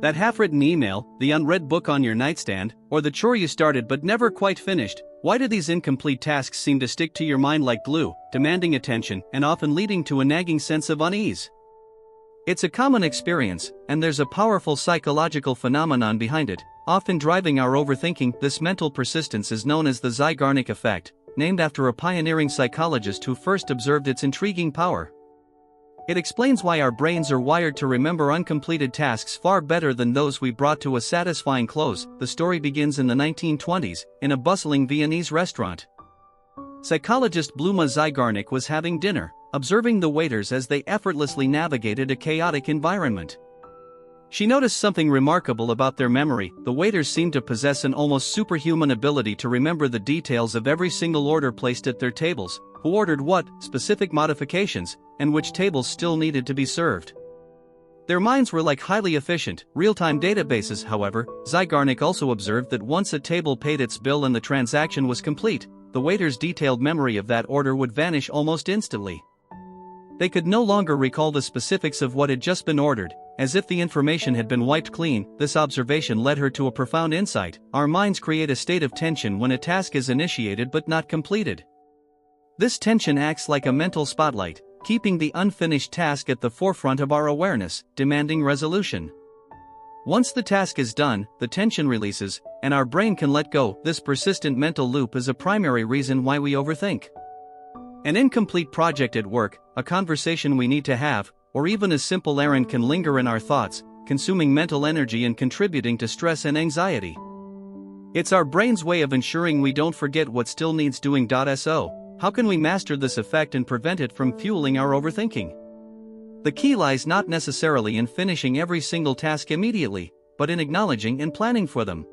That half-written email, the unread book on your nightstand, or the chore you started but never quite finished. Why do these incomplete tasks seem to stick to your mind like glue, demanding attention and often leading to a nagging sense of unease? It's a common experience, and there's a powerful psychological phenomenon behind it, often driving our overthinking. This mental persistence is known as the Zeigarnik Effect, named after a pioneering psychologist who first observed its intriguing power. It explains why our brains are wired to remember uncompleted tasks far better than those we brought to a satisfying close. The story begins in the 1920s, in a bustling Viennese restaurant. Psychologist Bluma Zeigarnik was having dinner, observing the waiters as they effortlessly navigated a chaotic environment. She noticed something remarkable about their memory. The waiters seemed to possess an almost superhuman ability to remember the details of every single order placed at their tables, who ordered what, specific modifications, and which tables still needed to be served. Their minds were like highly efficient, real-time databases. However, Zeigarnik also observed that once a table paid its bill and the transaction was complete, the waiter's detailed memory of that order would vanish almost instantly. They could no longer recall the specifics of what had just been ordered, as if the information had been wiped clean. This observation led her to a profound insight. Our minds create a state of tension when a task is initiated but not completed. This tension acts like a mental spotlight, keeping the unfinished task at the forefront of our awareness, demanding resolution. Once the task is done, the tension releases, and our brain can let go. This persistent mental loop is a primary reason why we overthink. An incomplete project at work, a conversation we need to have, or even a simple errand can linger in our thoughts, consuming mental energy and contributing to stress and anxiety. It's our brain's way of ensuring we don't forget what still needs doing. So, how can we master this effect and prevent it from fueling our overthinking? The key lies not necessarily in finishing every single task immediately, but in acknowledging and planning for them.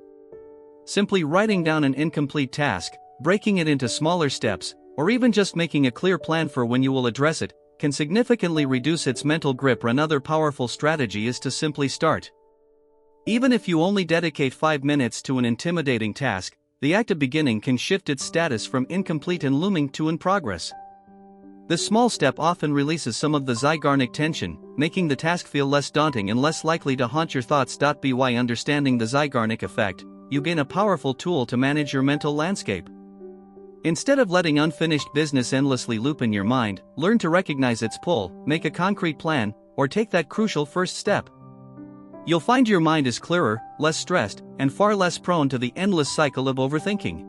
Simply writing down an incomplete task, breaking it into smaller steps, or even just making a clear plan for when you will address it, can significantly reduce its mental grip. Another powerful strategy is to simply start. Even if you only dedicate 5 minutes to an intimidating task, the act of beginning can shift its status from incomplete and looming to in progress. This small step often releases some of the Zeigarnik tension, making the task feel less daunting and less likely to haunt your thoughts. By understanding the Zeigarnik effect, you gain a powerful tool to manage your mental landscape. Instead of letting unfinished business endlessly loop in your mind, learn to recognize its pull, make a concrete plan, or take that crucial first step. You'll find your mind is clearer, less stressed, and far less prone to the endless cycle of overthinking.